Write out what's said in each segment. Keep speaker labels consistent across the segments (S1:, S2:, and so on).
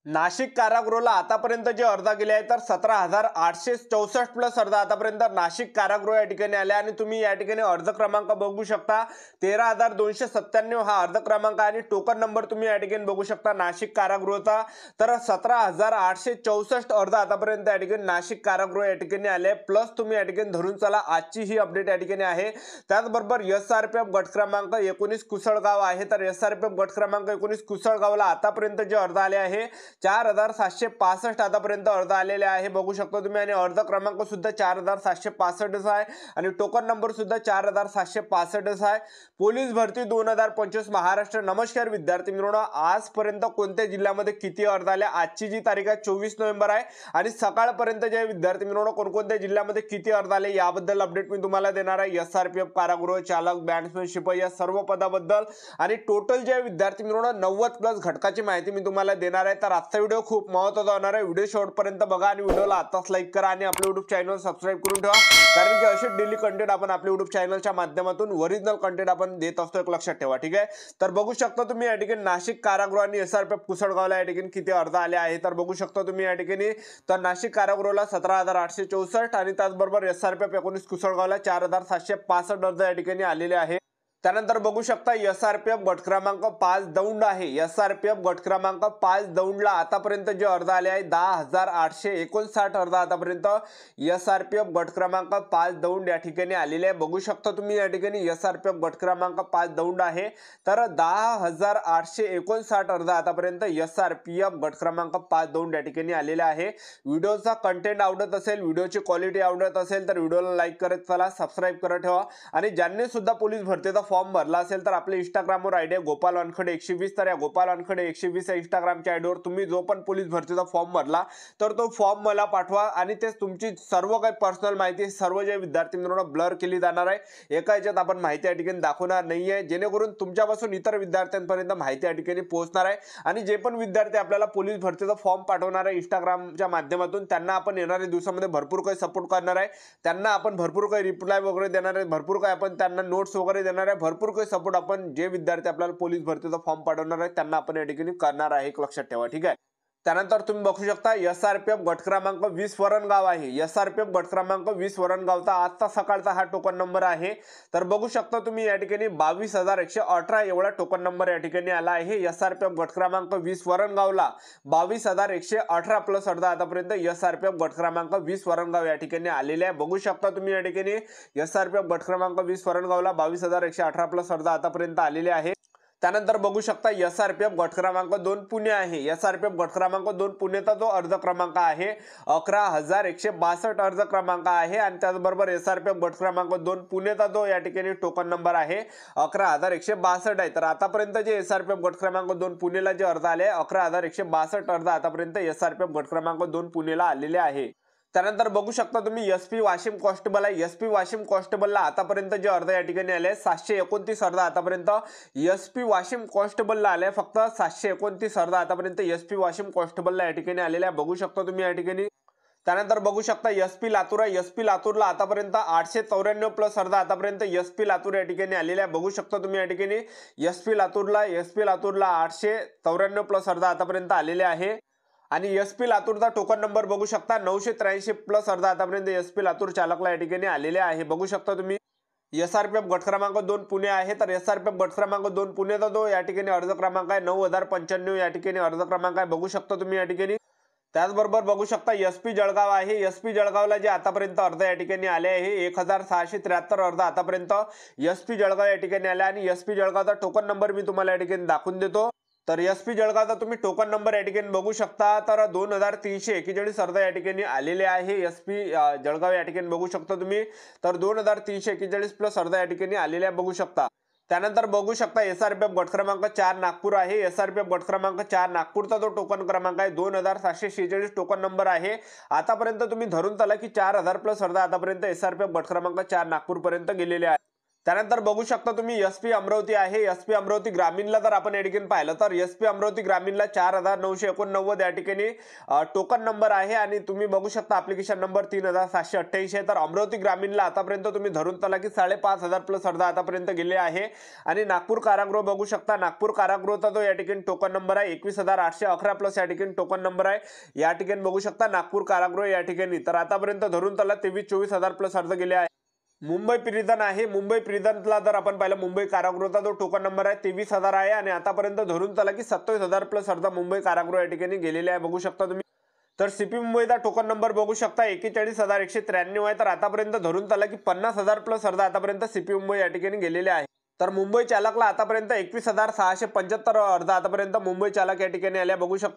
S1: नाशिक कारागृहाला आतापर्यंत जे अर्ज केले आहे तर 17,864 प्लस अर्ज आतापर्यंत नाशिक कारागृह या ठिकाणी आले आणि तुम्ही या ठिकाणी अर्ज क्रमांक बघू शकता 13,297 हा अर्ज क्रमांक आणि टोकन नंबर तुम्ही या ठिकाणी बघू शकता नाशिक कारागृहाचा। तर 17,864 अर्ज आतापर्यंत या ठिकाणी नाशिक कारागृह या ठिकाणी आले प्लस तुम्ही या ठिकाणी धरून चला आजची ही अपडेट या ठिकाणी आहे। त्याचबरोबर SRPF गट क्रमांक 19 कुसळगाव आहे तर SRPF गट क्रमांक 19 कुसळगावला आतापर्यंत जे अर्ज आले आहे 4,765 आतापर्यंत अर्ज आलेले आहे बघू शकता तुम्ही आणि अर्ज क्रमांक सुद्धा 4,765 आहे आणि टोकन नंबर सुद्धा 4,765 आहे। पोलीस भरती 2025 महाराष्ट्र। नमस्कार विद्यार्थी मित्रांनो, आजपर्यंत कोणत्या जिल्ह्यामध्ये किती अर्ज आले, आजची जी तारीख आहे 24 नोव्हेंबर आहे आणि सकाळपर्यंत जे विद्यार्थी मित्रांनो कोणकोणत्या जिल्ह्यामध्ये किती अर्ज आले याबद्दल अपडेट मी तुम्हाला देणार आहे। SRPF कारागृह चालक बॅट्समन शिपाई या सर्व पदाबद्दल आणि टोटल जे विद्यार्थी मित्रांनो 90 प्लस घटकाची माहिती मी तुम्हाला देणार आहे। तर आजचा व्हिडिओ खूप महत्त्वाचा होणार आहे, व्हिडिओ शेवटपर्यंत बघा आणि व्हिडिओला आताच लाईक करा आणि आपल्या YouTube चॅनल सबस्क्राइब करून ठेवा कारण की असे डेली कंटेंट आपण आपल्या YouTube चॅनलच्या माध्यमातून ओरिजिनल कंटेंट आपण देत असतो, एक लक्षात ठेवा, ठीक आहे। तर बघू शकता तुम्ही या ठिकाणी नाशिक कारागृह आणि SRPF कुसळगावला या ठिकाणी किती अर्ज आले आहे तर बघू शकता तुम्ही या ठिकाणी तर नाशिक कारागृहाला 17,864 आणि त्याचबरोबर SRPF 19 कुसळगावला 4,765 अर्ज या ठिकाणी आलेले आहे। त्यानंतर बघू शकता SRPF गट क्रमांक 5 दौंड आहे। SRPF गट क्रमांक 5 दौंडला आतापर्यंत जे अर्ज आले आहे 10,859 अर्ज आतापर्यंत SRPF गट क्रमांक 5 दौंड या ठिकाणी आलेले आहे बघू शकता तुम्ही या ठिकाणी SRPF गट क्रमांक 5 दौंड आहे तर 10,859 अर्ज आतापर्यंत SRPF गट क्रमांक 5 दौंड या ठिकाणी आलेले आहे। व्हिडिओचा कंटेंट आवडत असेल, व्हिडिओची क्वालिटी आवडत असेल तर व्हिडिओला लाईक करत चला, सबस्क्राइब करत ठेवा आणि ज्यांनी सुद्धा पोलीस भरतीचा फॉर्म भरला असेल तर आपल्या इंस्टाग्रामवर आयडी आहे गोपाल वानखडे 120 तर या गोपाल वानखडे 120 या इंस्टाग्रामच्या आयडीवर तुम्ही जो पण पोलीस भरतीचा फॉर्म भरला तर तो फॉर्म मला पाठवा आणि ते तुमची सर्व काही पर्सनल माहिती सर्व जे विद्यार्थी मित्रांनो ब्लर केली जाणार आहे, एका याच्यात आपण माहिती या ठिकाणी दाखवणार नाहीये जेणेकरून तुमच्यापासून इतर विद्यार्थ्यांपर्यंत माहिती या ठिकाणी पोहोचणार आहे आणि जे पण विद्यार्थी आपल्याला पोलीस भरतीचा फॉर्म पाठवणार आहे इंस्टाग्रामच्या माध्यमातून त्यांना आपण येणाऱ्या दिवसामध्ये भरपूर काही सपोर्ट करणार आहे, त्यांना आपण भरपूर काही रिप्लाय वगैरे देणार आहे, भरपूर काही आपण त्यांना नोट्स वगैरे देणार आहे, भरपूर काही सपोर्ट आपण जे विद्यार्थी आपल्याला पोलीस भरतीचा फॉर्म पाठवणार आहे त्यांना आपण या ठिकाणी करणार आहे, एक लक्षात ठेवा, ठीक आहे। त्यानंतर तुम्ही बघू शकता SRPF गट क्रमांक 20 वरणगाव आहे। SRPF गट क्रमांक 20 वरणगावचा आजचा सकाळचा हा टोकन नंबर आहे तर बघू शकता तुम्ही या ठिकाणी 22,118 एवढा टोकन नंबर या ठिकाणी आला आहे। SRPF गट क्रमांक 20 वरणगावला 22,118 प्लस अर्ज आतापर्यंत SRPF गट क्रमांक 20 वरणगाव या ठिकाणी आलेले आहे बघू शकता तुम्ही या ठिकाणी SRPF गट क्रमांक 20 वरणगावला 22,118 प्लस अर्ज आतापर्यंत आलेले आहे। त्यानंतर बघू शकता SRPF गट क्रमांक 2 पुणे आहे। SRPF गट क्रमांक 2 पुणेचा जो अर्ज क्रमांक आहे 11,162 अर्ज क्रमांक आहे आणि त्याचबरोबर SRPF गट क्रमांक 2 पुणेचा जो या ठिकाणी टोकन नंबर आहे 11,162 आहे। तर आतापर्यंत जे SRPF गट क्रमांक 2 पुणेला जे अर्ज आले 11,162 अर्ज आतापर्यंत SRPF गट क्रमांक 2 पुणेला आलेले आहे। त्यानंतर बघू शकता तुम्ही SP वाशिम कॉन्स्टेबल आहे। SP वाशिम कॉन्स्टेबलला आतापर्यंत जे अर्ज या ठिकाणी आले 729 अर्ज आतापर्यंत SP वाशिम कॉन्स्टेबलला आले, फक्त 729 अर्ज आतापर्यंत SP वाशिम कॉन्स्टेबलला या ठिकाणी आलेले आहे बघू शकता तुम्ही या ठिकाणी। त्यानंतर बघू शकता SP लातूर आहे। SP लातूरला आतापर्यंत 894 प्लस अर्ज आतापर्यंत SP लातूर या ठिकाणी आलेले आहे बघू शकता तुम्ही या ठिकाणी SP लातूरला 894 प्लस अर्ज आतापर्यंत आलेले आहे आणि SP लातूरचा टोकन नंबर बघू शकता 983 प्लस अर्ज आतापर्यंत SP लातूर चालकला या ठिकाणी आलेले आहे बघू शकता तुम्ही। SRPF गट क्रमांक 2 पुणे आहे तर SRPF गट क्रमांक 2 पुणेचा जो या ठिकाणी अर्ज क्रमांक आहे 9,095 या ठिकाणी अर्ज क्रमांक आहे बघू शकता तुम्ही या ठिकाणी। त्याचबरोबर बघू शकता SP जळगाव आहे। SP जळगावला जे आतापर्यंत अर्ज या ठिकाणी आले आहे 1,673 अर्ज आतापर्यंत SP जळगाव या ठिकाणी आले आणि SP जळगावचा टोकन नंबर मी तुम्हाला या ठिकाणी दाखवून देतो। तर SP जळगावचा तुम्ही टोकन नंबर या ठिकाणी बघू शकता तर 2,341 अर्ज या ठिकाणी आलेले आहे। SP जळगाव या ठिकाणी बघू शकता तुम्ही तर 2,341 प्लस अर्ज या ठिकाणी आलेले आहे बघू शकता। त्यानंतर बघू शकता SRPF गट क्रमांक 4 नागपूर आहे। SRPF गट क्रमांक 4 नागपूरचा जो टोकन क्रमांक आहे 2,746 टोकन नंबर आहे। आतापर्यंत तुम्ही धरून चला की 4,000 प्लस अर्ज आतापर्यंत SRPF गट क्रमांक 4 नागपूर पर्यंत गेलेले आहे। त्यानंतर बघू शकता तुम्ही एसपी अमरावती आहे. एसपी अमरावती ग्रामीणला जर आपण या ठिकाणी पाहिलं तर एसपी अमरावती ग्रामीणला 4989 या ठिकाणी टोकन नंबर आहे आणि तुम्ही बघू शकता ऍप्लिकेशन नंबर 3788 आहे. तर अमरावती ग्रामीणला आतापर्यंत तुम्ही धरून चला की 5500 प्लस अर्ज आतापर्यंत गेले आहे. आणि नागपूर कारागृह बघू शकता, नागपूर कारागृहचा जो या ठिकाणी टोकन नंबर आहे 21811 प्लस या ठिकाणी टोकन नंबर आहे. या ठिकाणी बघू शकता नागपूर कारागृह या ठिकाणी तर आतापर्यंत धरून चला 23-24 प्लस अर्ज गेले आहे. मुंबई प्रिझन आहे. मुंबई प्रिझनला जर आपण पाहिलं मुंबई कारागृहाचा जो टोकन नंबर आहे 23,000 आहे आणि आतापर्यंत धरून चला की 27,000 प्लस अर्ज मुंबई कारागृह या ठिकाणी गेलेले आहे. बघू शकता तुम्ही. तर सीपी मुंबईचा टोकन नंबर बघू शकता 41,193 आहे. तर आतापर्यंत धरून चला की 50,000 प्लस अर्ज आतापर्यंत सीपी मुंबई या ठिकाणी गेलेले आहे. तर मुंबई चालकला आतापर्यंत 21,675 अर्ज आतापर्यंत मुंबई चालक या ठिकाणी आल्या. बघू शकता.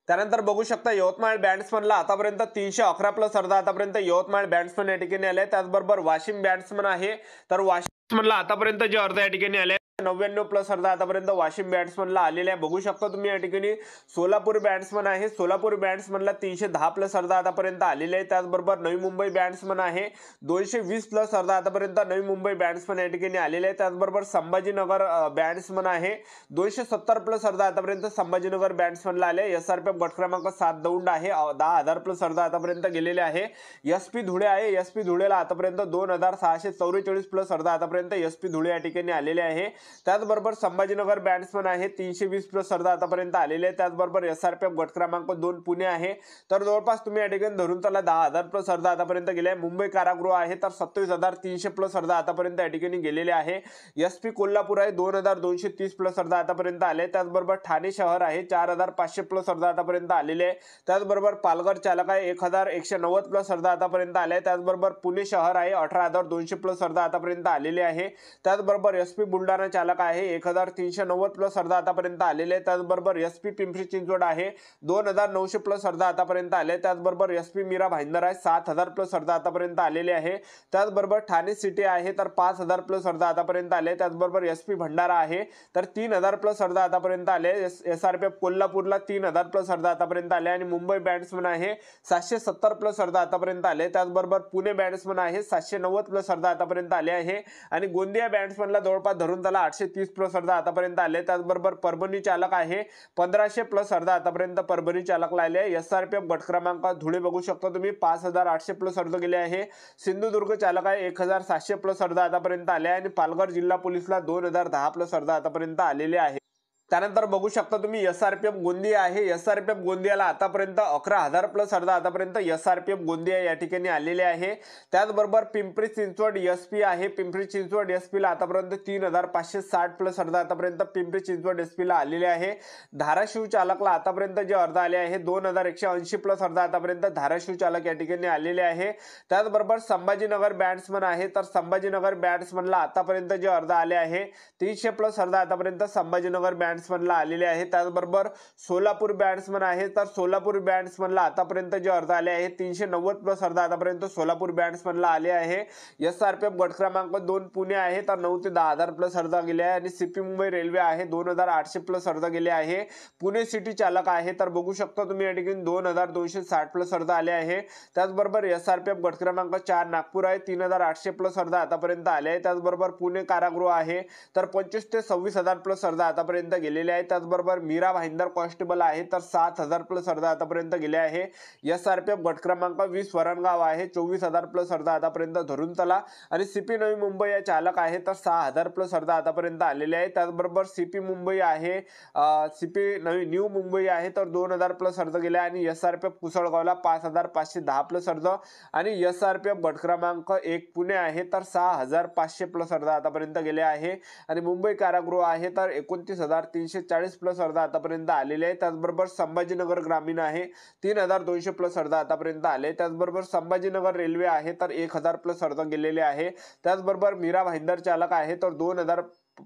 S1: त्यानंतर बघू शकता यवतमाळ बॅट्समनला आतापर्यंत 311 प्लस अर्ज आतापर्यंत यवतमाळ बॅट्समन या ठिकाणी आले. त्याचबरोबर वाशिम बॅट्समन आहे. तर वाशिमला आतापर्यंत जे अर्ज या ठिकाणी आले 99 प्लस अर्ज आतापर्यंत वाशिम बॅट्समनला आलेले आहे. बघू शकता तुम्ही या ठिकाणी सोलापूर बॅट्समन आहे. सोलापूर बॅट्समनला 310 प्लस अर्ज आतापर्यंत आलेले आहे. त्याचबरोबर नवी मुंबई बॅट्समन आहे 220 प्लस अर्ज आतापर्यंत नवी मुंबई बॅट्समन या ठिकाणी आलेले आहे. त्याचबरोबर संभाजीनगर बॅट्समन आहे 270 प्लस अर्ज आतापर्यंत संभाजीनगर बॅट्समनला आले. एसआरपीएफ गट क्रमांक 7 दौंड आहे 10,000 प्लस अर्ज आतापर्यंत गेलेले आहे. एसपी धुळे आहे. एसपी धुळेला आतापर्यंत 2,644 प्लस अर्ज आतापर्यंत एसपी धुळे या ठिकाणी आलेले आहे. त्याचबरोबर संभाजीनगर बॅट्समन आहे 320 प्लस अर्ज आतापर्यंत आलेले आहे. त्याचबरोबर एसआरपीएफ गट क्रमांक 2 पुणे आहे. तर जवळपास तुम्ही या ठिकाणी धरून चला 10,000 प्लस अर्ज आतापर्यंत गेले आहे. मुंबई कारागृह आहे तर 27,300 प्लस अर्ज आतापर्यंत या ठिकाणी गेलेले आहे. एसपी कोल्हापूर आहे 2,230 प्लस अर्ज आतापर्यंत आले. त्याचबरोबर ठाणे शहर आहे 4,500 प्लस अर्ज आतापर्यंत आलेले आहे. त्याचबरोबर पालघर चालक आहे 1,190 प्लस अर्ज आतापर्यंत आले. त्याचबरोबर पुणे शहर आहे 18,200 प्लस अर्ज आतापर्यंत आलेले आहे. त्याचबरोबर एसपी बुलढाणा चालक आहे 1,390 प्लस अर्ज आतापर्यंत आलेले आहे. त्याचबरोबर एसपी पिंपरी चिंचवड आहे 2,900 प्लस अर्ज आतापर्यंत आले. त्याचबरोबर एसपी मीरा भाईंदर आहे 7,000 प्लस अर्ज आतापर्यंत आलेले आहे. त्याचबरोबर ठाणे सिटी आहे तर 5,000 प्लस अर्ज आतापर्यंत आले. त्याचबरोबर एसपी भंडारा आहे तर 3,000 प्लस अर्ज आतापर्यंत आले. एसआरपीएफ कोल्हापूरला 3,000 प्लस अर्ज आतापर्यंत आले आणि मुंबई बॅट्समन आहे 770 प्लस अर्ज आतापर्यंत आले. त्याचबरोबर पुणे बॅट्समन आहे 790 प्लस अर्ज आतापर्यंत आले आहे आणि गोंदिया बॅट्समनला जवळपास धरून त्याला 830 प्लस अर्ज आतापर्यंत आले. त्याचबरोबर परभणी चालक आहे 1,500 प्लस अर्ज आतापर्यंत परभणी चालकला आले. एसआरपीएफ गट क्रमांक धुळे बघू शकता तुम्ही 5,800 प्लस अर्ज गेले आहे. सिंधुदुर्ग चालक आहे 1,700 प्लस अर्ज आतापर्यंत आले आणि पालघर जिल्हा पोलीसला 2,010 प्लस अर्ज आतापर्यंत आलेले आहे. त्यानंतर बघू शकता तुम्ही एसआरपीएफ गोंदिया आहे. एसआरपीएफ गोंदियाला आतापर्यंत 11,000 प्लस अर्ज आतापर्यंत एसआरपीएफ गोंदिया या ठिकाणी आलेले आहे. त्याचबरोबर पिंपरी चिंचवड एसपी आहे. पिंपरी चिंचवड एसपीला आतापर्यंत 3,560 प्लस अर्ज आतापर्यंत पिंपरी चिंचवड एसपीला आलेले आहे. धाराशिव चालकला आतापर्यंत जे अर्ज आले आहे 2,180 प्लस अर्ज आतापर्यंत धाराशिव चालक या ठिकाणी आलेले आहे. त्याचबरोबर संभाजीनगर बॅट्समन आहे तर संभाजीनगर बॅट्समनला आतापर्यंत जे अर्ज आले आहे 300 प्लस अर्ज आतापर्यंत संभाजीनगर बॅट्समनला आलेले आहे. त्याचबरोबर सोलापूर बॅट्समन आहे तर सोलापूर बॅट्समनला आतापर्यंत जे अर्ज आले आहे 390 प्लस अर्ज आतापर्यंत सोलापूर बॅट्समनला आले आहे. एसआरपीएफ गट क्रमांक 2 पुणे आहे तर 9 ते 10,000 प्लस अर्ज गेले आहे आणि सीपी मुंबई रेल्वे आहे 2,800 प्लस अर्ज गेले आहे. पुणे सिटी चालक आहे तर बघू शकता तुम्ही या ठिकाणी 2,260 प्लस अर्ज आले आहे. त्याचबरोबर एसआरपीएफ गट क्रमांक 4 नागपूर आहे 3,800 प्लस अर्ज आतापर्यंत आले आहे. त्याचबरोबर पुणे कारागृह आहे तर 25 ते 26,000 प्लस अर्ज आतापर्यंत गेलेले आहे. त्याचबरोबर मीरा भाईंदर कॉन्स्टेबल आहे तर 7,000 प्लस अर्ज आतापर्यंत गेले आहे. एसआरपीएफ गट क्रमांक 20 वरणगाव आहे 24,000 प्लस अर्ज आतापर्यंत धरून चला आणि सीपी नवी मुंबई या चालक आहे तर 6,000 प्लस अर्ज आतापर्यंत आलेले आहे. त्याचबरोबर सीपी मुंबई आहे सीपी न्यू मुंबई आहे तर 2,000 प्लस अर्ज गेले आणि एसआरपीएफ कुसळगावला 5,510 प्लस अर्ज आणि एसआरपीएफ गट क्रमांक 1 पुणे आहे तर 6,500 प्लस अर्ज आतापर्यंत गेले आहे आणि मुंबई कारागृह आहे तर 29,340 प्लस अर्ज आतापर्यंत आलेले आहे. त्याचबरोबर संभाजीनगर ग्रामीण आहे 3,200 प्लस अर्ज आतापर्यंत आले. त्याचबरोबर संभाजीनगर रेल्वे आहे तर 1,000 प्लस अर्ज गेलेले आहे. त्याचबरोबर मीरा भाईंदर चालक आहे तर 2,000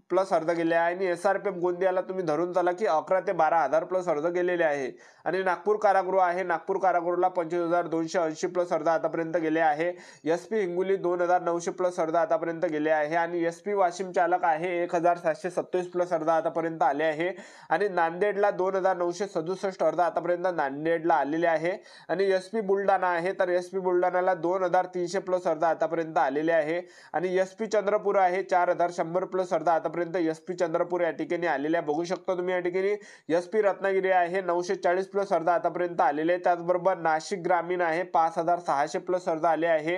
S1: प्लस अर्ज गेले आहे आणि SRPF गोंदियाला तुम्ही धरून चला की 11 ते 12,000 प्लस अर्ज गेलेले आहे. आणि नागपूर कारागृह आहे, नागपूर कारागृहाला 25,280 प्लस अर्ज आतापर्यंत गेले आहे. SP हिंगोली 2,900 प्लस अर्ज आतापर्यंत गेले आहे. आणि SP वाशिम चालक आहे 1,727 प्लस अर्ज आतापर्यंत आले आहे. आणि नांदेडला 2,967 अर्ज आतापर्यंत नांदेडला आलेले आहे. आणि SP बुलढाणा आहे, तर SP बुलढाणाला 2,300 प्लस अर्ज आतापर्यंत आलेले आहे. आणि SP चंद्रपूर आहे 4,100 प्लस अर्ज आतापर्यंत SP चंद्रपूर या ठिकाणी आलेले आहे. बघू शकता तुम्ही या ठिकाणी. SP रत्नागिरी आहे 940 प्लस अर्ज आतापर्यंत आलेले आहे. त्याचबरोबर नाशिक ग्रामीण आहे 5,600 प्लस अर्ज आले आहे.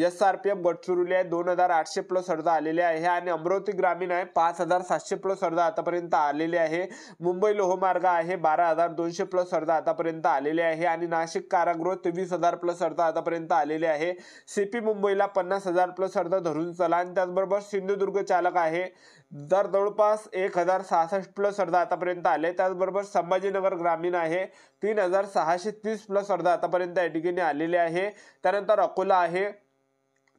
S1: SRPF गडचिरोली आहे 2,800 प्लस अर्ज आलेले आहे. आणि अमरावती ग्रामीण आहे 5,700 प्लस अर्ज आतापर्यंत आलेले आहे. मुंबई लोहमार्ग आहे 12,200 प्लस अर्ज आतापर्यंत आलेले आहे. आणि नाशिक कारागृह 23,000 प्लस अर्ज आतापर्यंत आलेले आहे. CP मुंबईला 50,000 प्लस अर्ज धरून चला. आणि त्याचबरोबर सिंधुदुर्ग चालक आहे तर जवळपास 1,066 प्लस अर्ज आतापर्यंत आले. त्याचबरोबर संभाजीनगर ग्रामीण आहे 3,630 प्लस अर्ज आतापर्यंत या ठिकाणी आलेले आहे. त्यानंतर अकोला आहे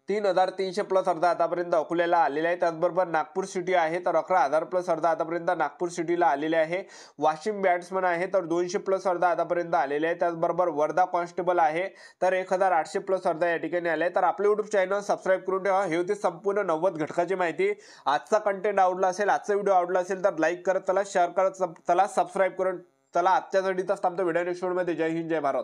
S1: 3,300 प्लस अर्ज आतापर्यंत अकोल्याला आलेले आहे. त्याचबरोबर नागपूर सिटी आहे तर 11,000 प्लस अर्ज आतापर्यंत नागपूर सिटीला आलेले आहे. वाशिम बॅट्समन आहे तर 200 प्लस अर्ज आतापर्यंत आलेले आहे. त्याचबरोबर वर्धा कॉन्स्टेबल आहे तर 1,800 प्लस अर्ज या ठिकाणी आले. तर आपले YouTube चॅनल सबस्क्राईब करून ठेवा. हे होती संपूर्ण 90 घटकाची माहिती. आजचा कंटेंट आवडला असेल, आजचा व्हिडिओ आवडला असेल तर लाईक करत चला, शेअर करत चला, सबस्क्राईब करून चला. आजच्यासाठी तर थांबतो. व्हिडिओ नेक्स्ट व्हिडिओमध्ये. जय हिंद, जय भारत.